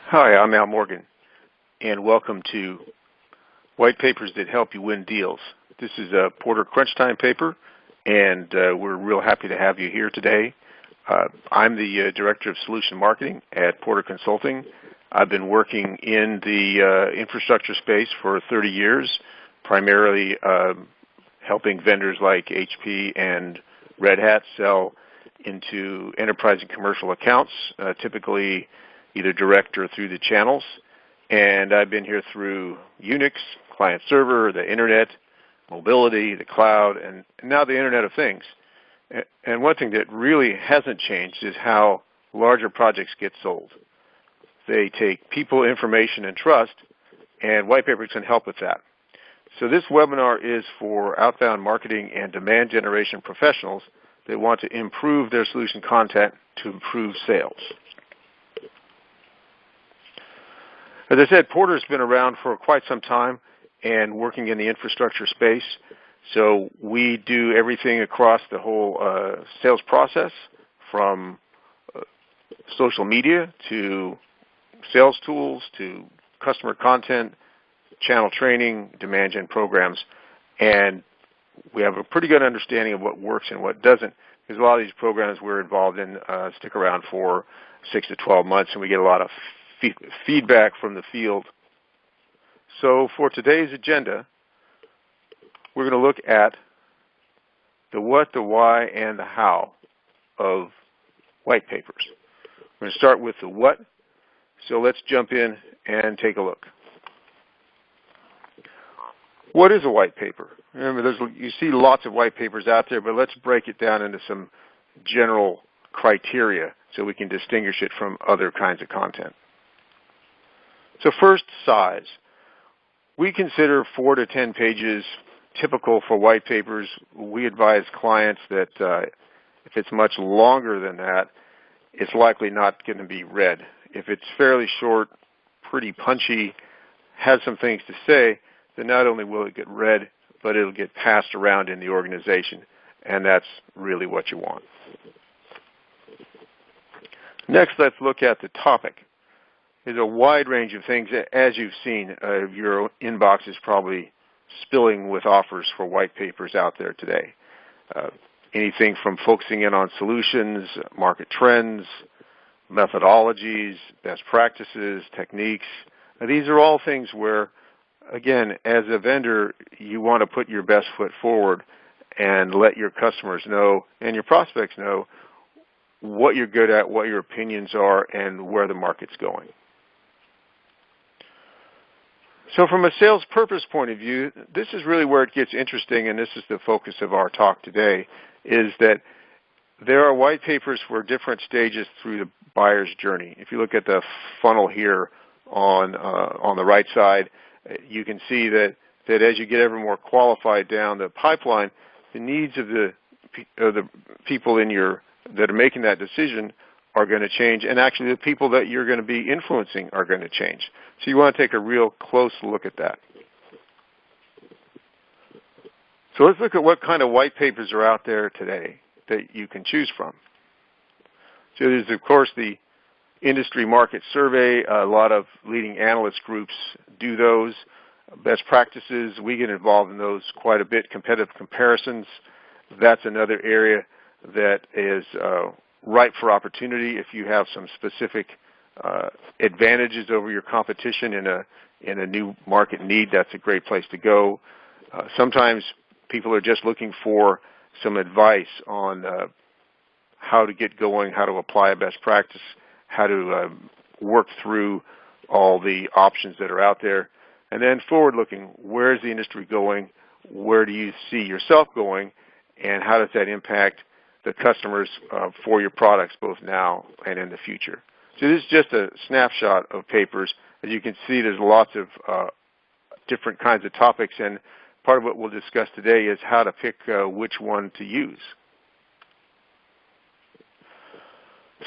Hi, I'm Al Morgan, and welcome to White Papers That Help You Win Deals. This is a Porter Crunch Time paper, and we're real happy to have you here today. I'm the Director of Solution Marketing at Porter Consulting. I've been working in the infrastructure space for 30 years, primarily helping vendors like HP and Red Hat sell into enterprise and commercial accounts, typically either direct or through the channels. And I've been here through Unix, client server, the internet, mobility, the cloud, and now the Internet of Things. And one thing that really hasn't changed is how larger projects get sold. They take people, information, and trust, and white papers can help with that. So this webinar is for outbound marketing and demand generation professionals that want to improve their solution content to improve sales. As I said, Porter's been around for quite some time and working in the infrastructure space. So we do everything across the whole sales process, from social media to sales tools to customer content, channel training, demand gen programs. And we have a pretty good understanding of what works and what doesn't, because a lot of these programs we're involved in stick around for 6 to 12 months, and we get a lot of feedback from the field. So for today's agenda, we're going to look at the what, the why, and the how of white papers. We're going to start with the what, so let's jump in and take a look. What is a white paper? Remember, you see lots of white papers out there, but let's break it down into some general criteria so we can distinguish it from other kinds of content. So first, size. We consider 4 to 10 pages typical for white papers. We advise clients that if it's much longer than that, it's likely not going to be read. If it's fairly short, pretty punchy, has some things to say, then not only will it get read, but it'll get passed around in the organization, and that's really what you want. Next, let's look at the topic. There's a wide range of things. As you've seen, your inbox is probably spilling with offers for white papers out there today. Anything from focusing in on solutions, market trends, methodologies, best practices, techniques. Now, these are all things where, again, as a vendor, you want to put your best foot forward and let your customers know and your prospects know what you're good at, what your opinions are, and where the market's going. So from a sales purpose point of view, this is really where it gets interesting, and this is the focus of our talk today, is that there are white papers for different stages through the buyer's journey. If you look at the funnel here on the right side, you can see that as you get ever more qualified down the pipeline, the needs of the people that are making that decision are going to change, and actually the people that you're going to be influencing are going to change. So you want to take a real close look at that. So let's look at what kind of white papers are out there today that you can choose from. So there's, of course, the industry market survey. A lot of leading analyst groups do those. Best practices, we get involved in those quite a bit. Competitive comparisons, that's another area that is ripe for opportunity. If you have some specific advantages over your competition in a new market need, that's a great place to go. Sometimes people are just looking for some advice on how to get going, how to apply a best practice, how to work through all the options that are out there. And then forward-looking, where is the industry going? Where do you see yourself going? And how does that impact the customers for your products, both now and in the future? So this is just a snapshot of papers. As you can see, there's lots of different kinds of topics, and part of what we'll discuss today is how to pick which one to use.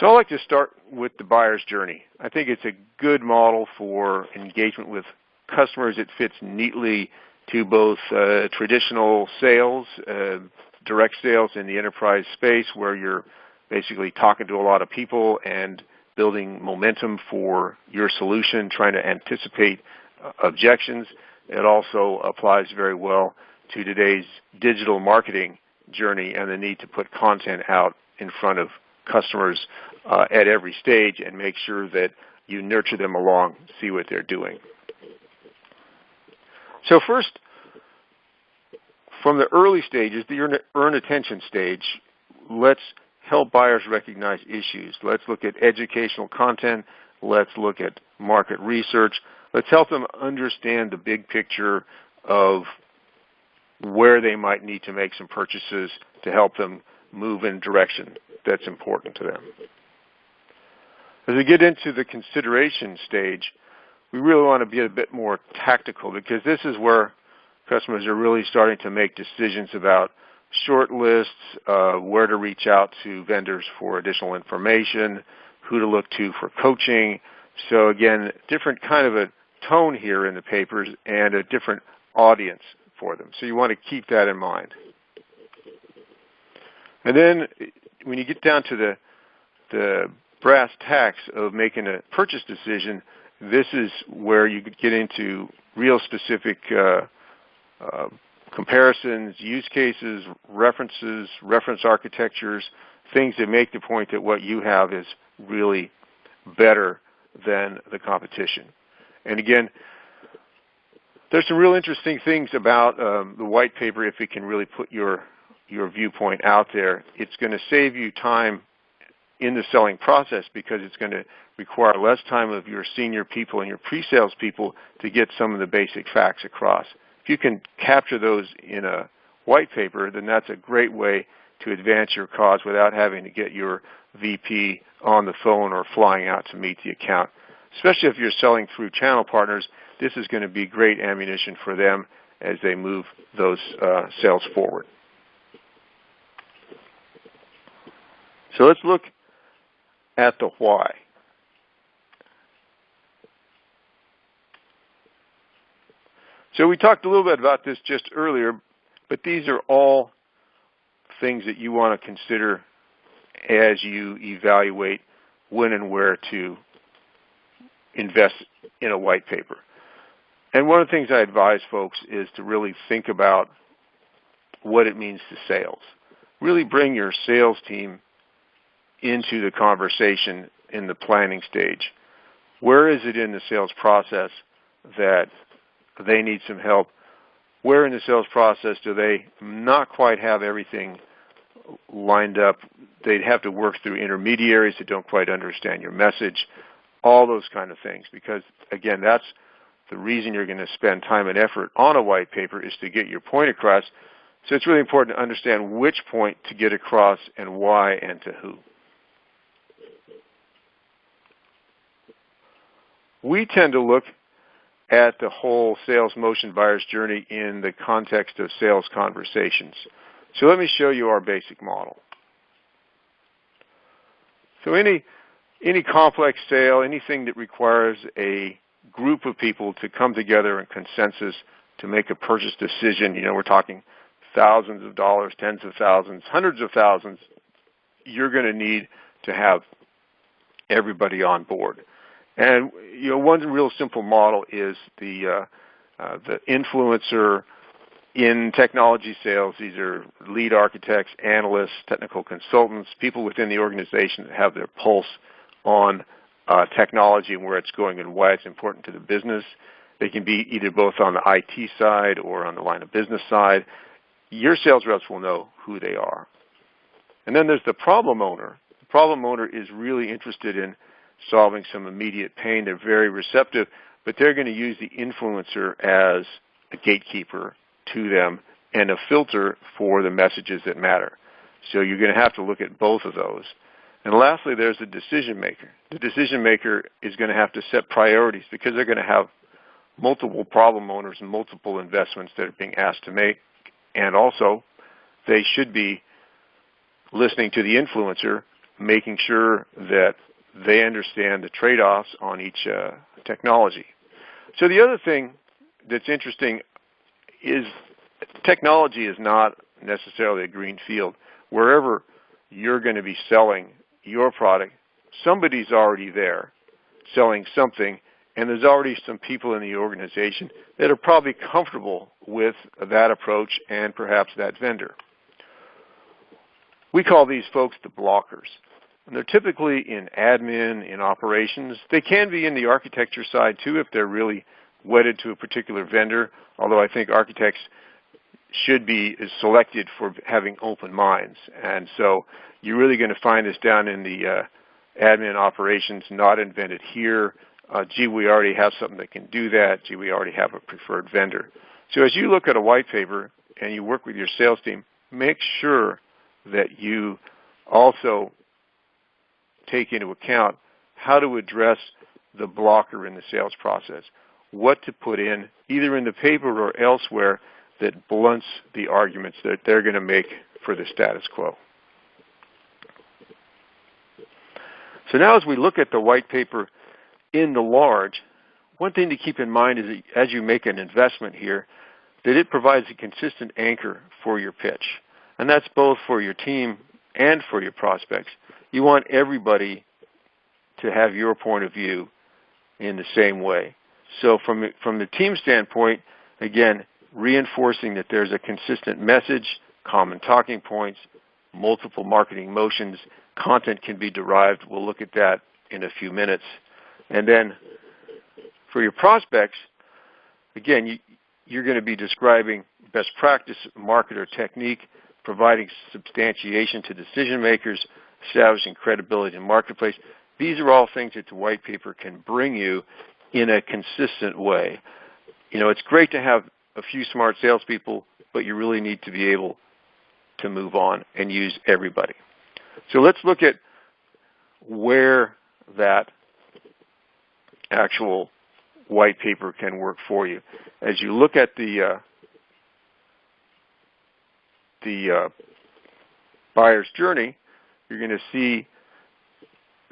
So I'd like to start with the buyer's journey. I think it's a good model for engagement with customers. It fits neatly to both traditional sales, direct sales in the enterprise space, where you're basically talking to a lot of people and building momentum for your solution, trying to anticipate objections. It also applies very well to today's digital marketing journey and the need to put content out in front of customers at every stage and make sure that you nurture them along, see what they're doing. So first, from the early stages, the earn attention stage, let's help buyers recognize issues. Let's look at educational content. Let's look at market research. Let's help them understand the big picture of where they might need to make some purchases to help them move in a direction that's important to them. As we get into the consideration stage, we really want to be a bit more tactical, because this is where customers are really starting to make decisions about short lists, where to reach out to vendors for additional information, who to look to for coaching. So again, different kind of a tone here in the papers and a different audience for them. So you want to keep that in mind. And then when you get down to the brass tacks of making a purchase decision, this is where you could get into real specific comparisons, use cases, references, reference architectures, things that make the point that what you have is really better than the competition. And again, there's some real interesting things about the white paper if it can really put your viewpoint out there. It's going to save you time in the selling process because it's going to require less time of your senior people and your pre-sales people to get some of the basic facts across. If you can capture those in a white paper, then that's a great way to advance your cause without having to get your VP on the phone or flying out to meet the account. Especially if you're selling through channel partners, this is going to be great ammunition for them as they move those sales forward. So let's look at the why. So we talked a little bit about this just earlier, but these are all things that you want to consider as you evaluate when and where to invest in a white paper. And one of the things I advise folks is to really think about what it means to sales. Really bring your sales team into the conversation in the planning stage. Where is it in the sales process that they need some help? Where in the sales process do they not quite have everything lined up? They'd have to work through intermediaries that don't quite understand your message, all those kind of things. Because, again, that's the reason you're going to spend time and effort on a white paper, is to get your point across. So it's really important to understand which point to get across and why and to who. We tend to look at the whole sales motion buyer's journey in the context of sales conversations. So let me show you our basic model. So any complex sale, anything that requires a group of people to come together in consensus to make a purchase decision, we're talking thousands of dollars, tens of thousands, hundreds of thousands, you're going to need to have everybody on board. And one real simple model is the influencer in technology sales. These are lead architects, analysts, technical consultants, people within the organization that have their pulse on technology and where it's going and why it's important to the business. They can be either both on the IT side or on the line of business side. Your sales reps will know who they are. And then there's the problem owner. The problem owner is really interested in solving some immediate pain. They're very receptive, but they're going to use the influencer as a gatekeeper to them and a filter for the messages that matter. So you're going to have to look at both of those. And lastly, there's the decision maker. The decision maker is going to have to set priorities because they're going to have multiple problem owners and multiple investments that are being asked to make. And also, they should be listening to the influencer, making sure that they understand the trade-offs on each technology. So the other thing that's interesting is technology is not necessarily a green field. Wherever you're going to be selling your product, somebody's already there selling something, and there's already some people in the organization that are probably comfortable with that approach and perhaps that vendor. We call these folks the blockers. And they're typically in admin, in operations. They can be in the architecture side too if they're really wedded to a particular vendor, although I think architects should be selected for having open minds. And so you're really going to find this down in the admin operations, not invented here. Gee, we already have something that can do that. Gee, we already have a preferred vendor. So as you look at a white paper and you work with your sales team, make sure that you also take into account how to address the blocker in the sales process, what to put in either in the paper or elsewhere that blunts the arguments that they're going to make for the status quo. So now as we look at the white paper in the large, one thing to keep in mind is that as you make an investment here, that it provides a consistent anchor for your pitch. And that's both for your team and for your prospects. You want everybody to have your point of view in the same way. So from the team standpoint, again, reinforcing that there's a consistent message, common talking points, multiple marketing motions, content can be derived. We'll look at that in a few minutes. And then for your prospects, again, you're going to be describing best practice, marketer technique, providing substantiation to decision makers, establishing credibility in the marketplace. These are all things that the white paper can bring you in a consistent way. You know, it's great to have a few smart salespeople, but you really need to be able to move on and use everybody. So let's look at where that actual white paper can work for you. As you look at the buyer's journey, you're going to see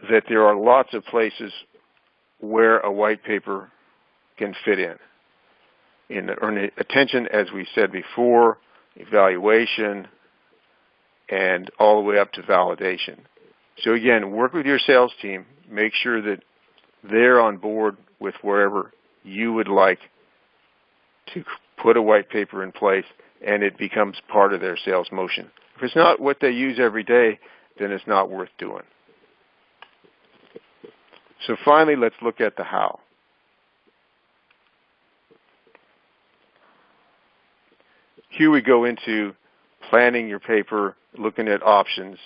that there are lots of places where a white paper can fit in earn attention, as we said before, evaluation, and all the way up to validation. So again, work with your sales team. Make sure that they're on board with wherever you would like to put a white paper in place, and it becomes part of their sales motion. If it's not what they use every day, then it's not worth doing. So finally, let's look at the how. Here we go into planning your paper, looking at options,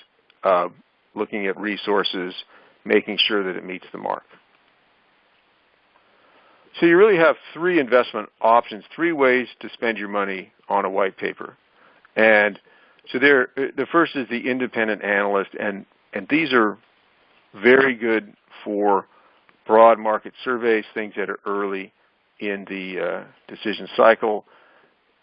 looking at resources, making sure that it meets the mark. So you really have three investment options, three ways to spend your money on a white paper. And so the first is the independent analyst, and these are very good for broad market surveys, things that are early in the decision cycle.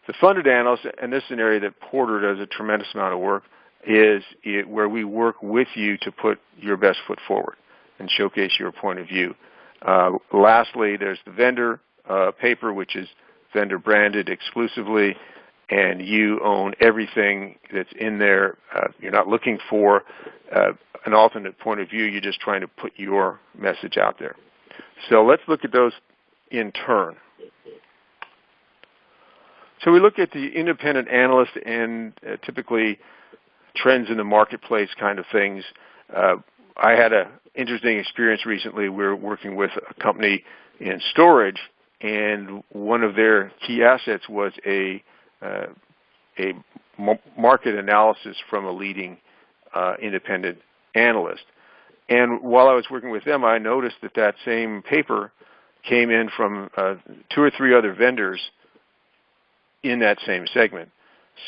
The funded analyst, and this is an area that Porter does a tremendous amount of work, is where we work with you to put your best foot forward and showcase your point of view. Lastly, there's the vendor paper, which is vendor branded exclusively, and you own everything that's in there. You're not looking for an alternate point of view. You're just trying to put your message out there. So let's look at those in turn. So we look at the independent analyst and typically trends in the marketplace kind of things. I had an interesting experience recently. We were working with a company in storage, and one of their key assets was a market analysis from a leading independent analyst. And while I was working with them, I noticed that same paper came in from 2 or 3 other vendors in that same segment.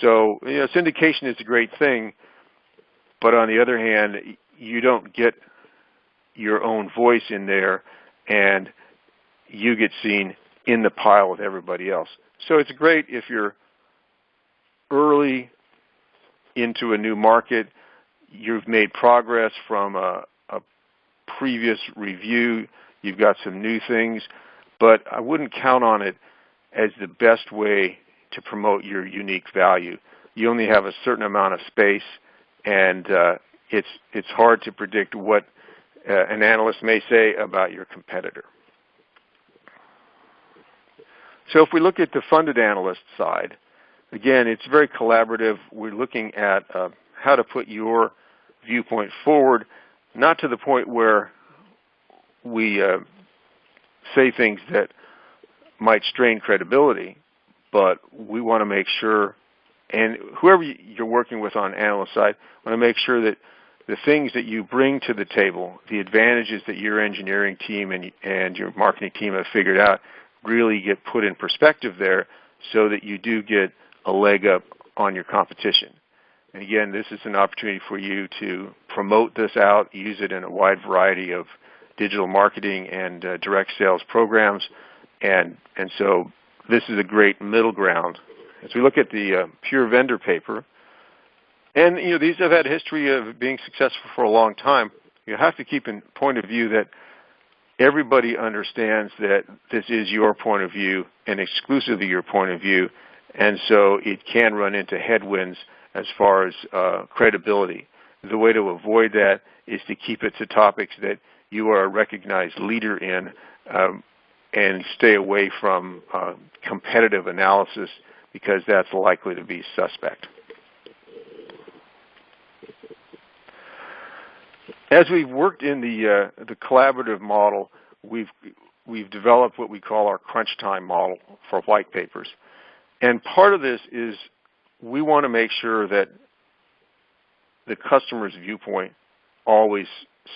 So, syndication is a great thing, but on the other hand, you don't get your own voice in there, and you get seen in the pile with everybody else. So it's great if you're early into a new market, you've made progress from a previous review, you've got some new things, but I wouldn't count on it as the best way to promote your unique value. You only have a certain amount of space, and it's hard to predict what an analyst may say about your competitor. So if we look at the funded analyst side, again, it's very collaborative. We're looking at how to put your viewpoint forward, not to the point where we say things that might strain credibility, but we want to make sure, and whoever you're working with on analyst side, want to make sure that the things that you bring to the table, the advantages that your engineering team and your marketing team have figured out, really get put in perspective there so that you do get a leg up on your competition. And again, this is an opportunity for you to promote this out, use it in a wide variety of digital marketing and direct sales programs. And so this is a great middle ground. As we look at the pure vendor paper, and these have had a history of being successful for a long time, you have to keep in point of view that everybody understands that this is your point of view and exclusively your point of view, and so it can run into headwinds as far as credibility. The way to avoid that is to keep it to topics that you are a recognized leader in, and stay away from competitive analysis, because that's likely to be suspect. As we've worked in the collaborative model, we've developed what we call our crunch time model for white papers. And part of this is we want to make sure that the customer's viewpoint always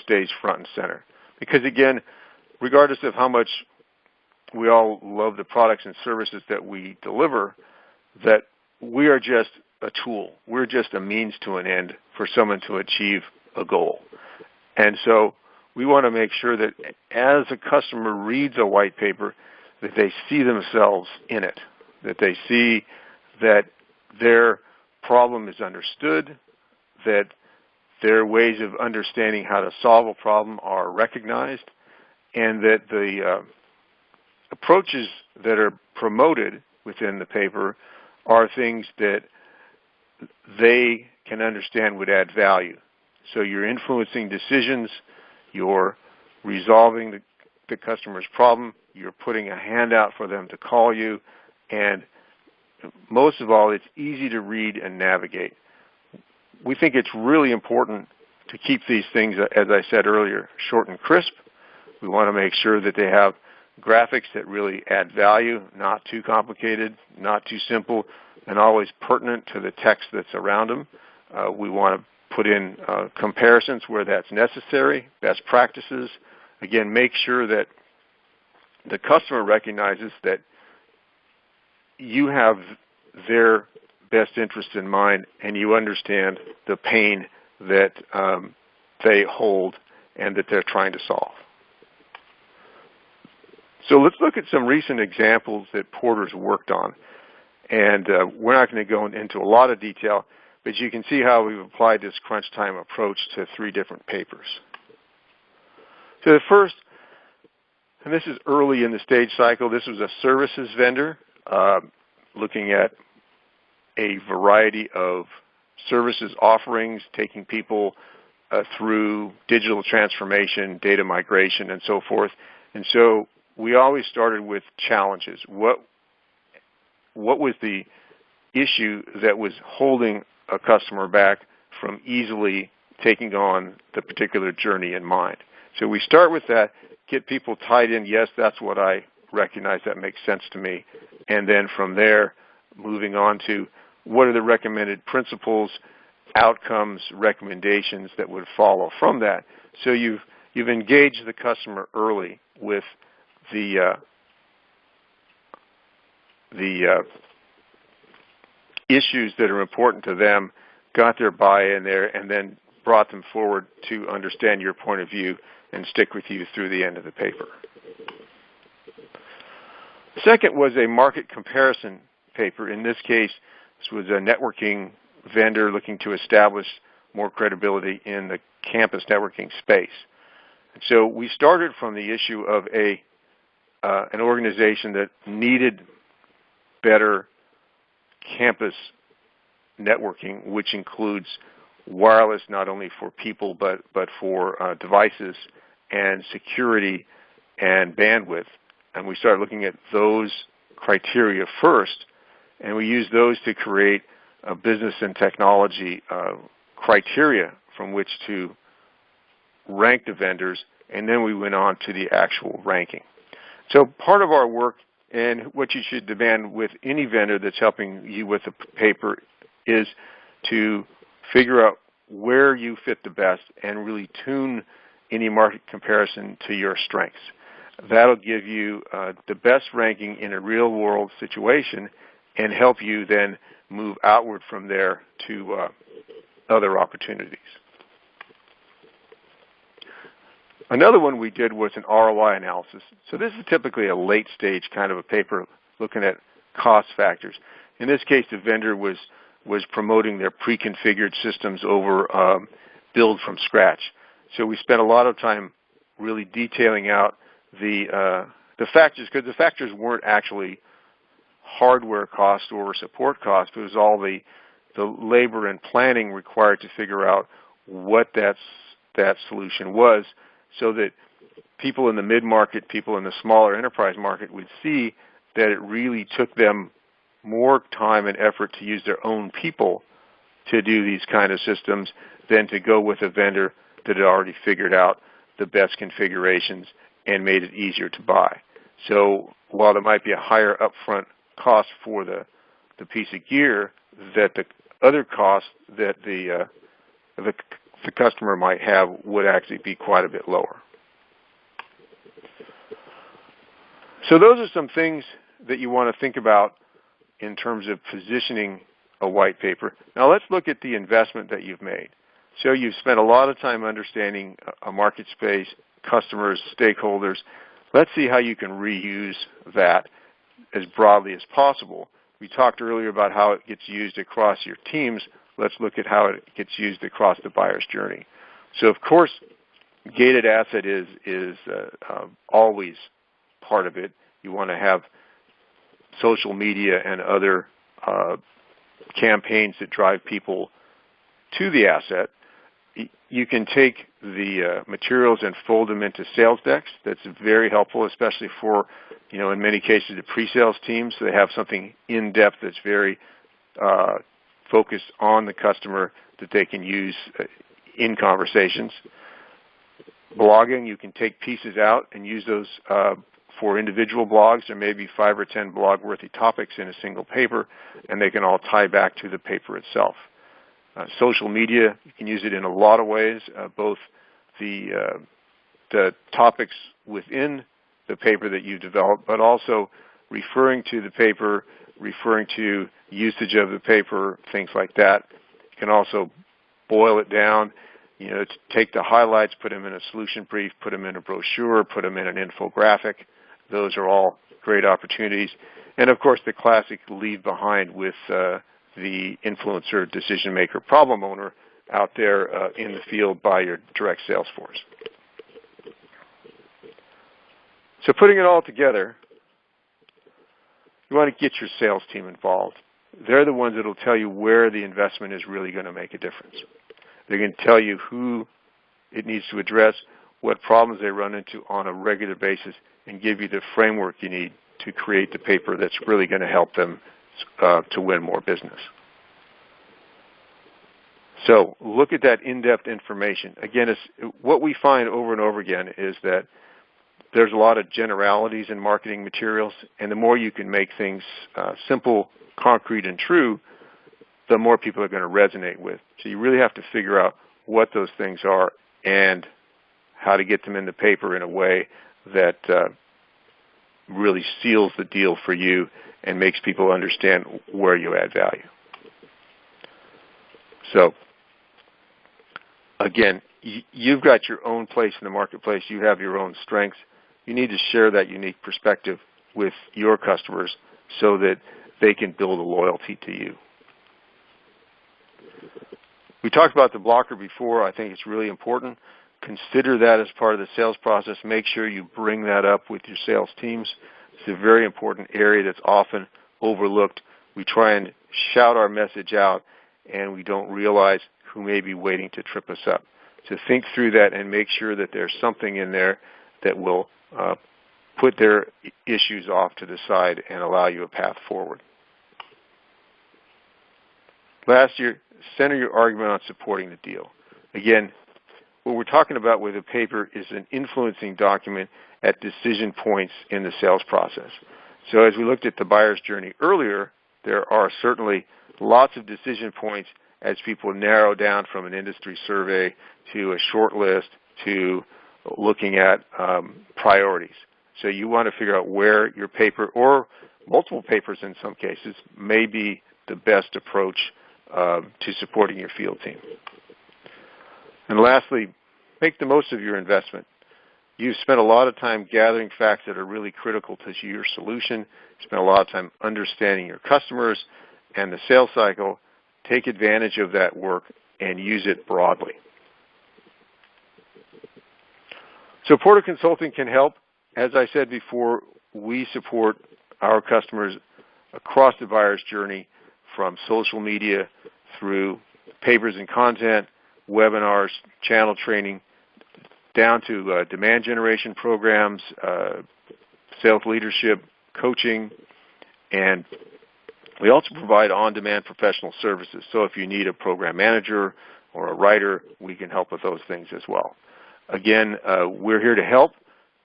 stays front and center. Because again, regardless of how much we all love the products and services that we deliver, that we are just a tool. We're just a means to an end for someone to achieve a goal. And so we want to make sure that as a customer reads a white paper, that they see themselves in it, that they see that their problem is understood, that their ways of understanding how to solve a problem are recognized, and that the approaches that are promoted within the paper are things that they can understand would add value. So you're influencing decisions, you're resolving the customer's problem, you're putting a hand out for them to call you, and most of all, it's easy to read and navigate. We think it's really important to keep these things, as I said earlier, short and crisp. We want to make sure that they have graphics that really add value, not too complicated, not too simple, and always pertinent to the text that's around them. We want to put in comparisons where that's necessary, best practices. Again, make sure that the customer recognizes that you have their best interest in mind and you understand the pain that they hold and that they're trying to solve. So let's look at some recent examples that Porter's worked on. And we're not going to go into a lot of detail, but you can see how we've applied this crunch time approach to 3 different papers. So the first, and this is early in the stage cycle, this was a services vendor looking at a variety of services offerings, taking people through digital transformation, data migration, and so forth. And so we always started with challenges. What was the issue that was holding a customer back from easily taking on the particular journey in mind? So we start with that, get people tied in, yes, that's what I recognize, that makes sense to me. And then from there, moving on to what are the recommended principles, outcomes, recommendations that would follow from that. So you've engaged the customer early with the issues that are important to them, got their buy-in there, and then brought them forward to understand your point of view and stick with you through the end of the paper. Second was a market comparison paper. In this case, this was a networking vendor looking to establish more credibility in the campus networking space. And so we started from the issue of an organization that needed better campus networking, which includes wireless not only for people but for devices and security and bandwidth. And we started looking at those criteria first, and we used those to create a business and technology criteria from which to rank the vendors, and then we went on to the actual ranking. So part of our work, and what you should demand with any vendor that's helping you with the paper, is to figure out where you fit the best and really tune any market comparison to your strengths. That'll give you the best ranking in a real-world situation and help you then move outward from there to other opportunities. Another one we did was an ROI analysis. So this is typically a late-stage kind of a paper looking at cost factors. In this case, the vendor was promoting their pre-configured systems over build from scratch. So we spent a lot of time really detailing out the factors, because the factors weren't actually hardware cost or support cost. It was all the labor and planning required to figure out what that solution was, so that people in the mid-market, people in the smaller enterprise market would see that it really took them more time and effort to use their own people to do these kind of systems than to go with a vendor that had already figured out the best configurations and made it easier to buy. So while there might be a higher upfront cost for the piece of gear, that the other cost that the customer might have would actually be quite a bit lower. So those are some things that you want to think about in terms of positioning a white paper. Now let's look at the investment that you've made. So you've spent a lot of time understanding a market space, customers, stakeholders. Let's see how you can reuse that as broadly as possible. We talked earlier about how it gets used across your teams. Let's look at how it gets used across the buyer's journey. So of course, gated asset is always part of it. You want to have social media and other campaigns that drive people to the asset. You can take the materials and fold them into sales decks. That's very helpful, especially for, in many cases, the pre-sales teams. So they have something in-depth that's very focused on the customer that they can use in conversations. Blogging, you can take pieces out and use those for individual blogs. There may be 5 or 10 blog-worthy topics in a single paper, and they can all tie back to the paper itself. Social media, you can use it in a lot of ways, both the topics within the paper that you develop, but also referring to the paper, referring to usage of the paper, things like that. You can also boil it down, to take the highlights, put them in a solution brief, put them in a brochure, put them in an infographic. Those are all great opportunities. And of course, the classic leave behind with the influencer, decision maker, problem owner out there in the field by your direct sales force. So putting it all together, you want to get your sales team involved. They're the ones that will tell you where the investment is really going to make a difference. They're going to tell you who it needs to address, what problems they run into on a regular basis, and give you the framework you need to create the paper that's really going to help them to win more business. So look at that in-depth information. Again, what we find over and over again is that there's a lot of generalities in marketing materials, and the more you can make things simple, concrete, and true, the more people are going to resonate with. So you really have to figure out what those things are and how to get them in the paper in a way that really seals the deal for you and makes people understand where you add value. So, again, you've got your own place in the marketplace. You have your own strengths. You need to share that unique perspective with your customers so that they can build a loyalty to you. We talked about the blocker before. I think it's really important. Consider that as part of the sales process. Make sure you bring that up with your sales teams. It's a very important area that's often overlooked. We try and shout our message out, and we don't realize who may be waiting to trip us up. to think through that and make sure that there's something in there that will put their issues off to the side and allow you a path forward. Last year, center your argument on supporting the deal. Again, what we're talking about with a paper is an influencing document at decision points in the sales process. So as we looked at the buyer's journey earlier, there are certainly lots of decision points as people narrow down from an industry survey to a short list to looking at priorities. So you want to figure out where your paper, or multiple papers in some cases, may be the best approach to supporting your field team. And lastly, make the most of your investment. You've spent a lot of time gathering facts that are really critical to your solution. Spent a lot of time understanding your customers and the sales cycle. Take advantage of that work and use it broadly. So Porter Consulting can help. As I said before, we support our customers across the buyer's journey, from social media through papers and content, webinars, channel training, down to demand generation programs, sales leadership, coaching, and we also provide on-demand professional services. So if you need a program manager or a writer, we can help with those things as well. Again, we're here to help,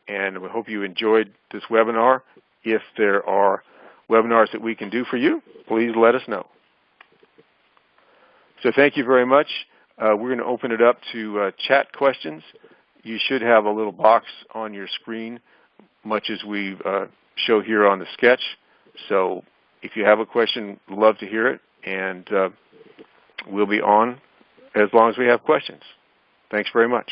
and we hope you enjoyed this webinar. If there are webinars that we can do for you, please let us know. So thank you very much. We're going to open it up to chat questions. You should have a little box on your screen, much as we show here on the sketch. So if you have a question, we'd love to hear it, and we'll be on as long as we have questions. Thanks very much.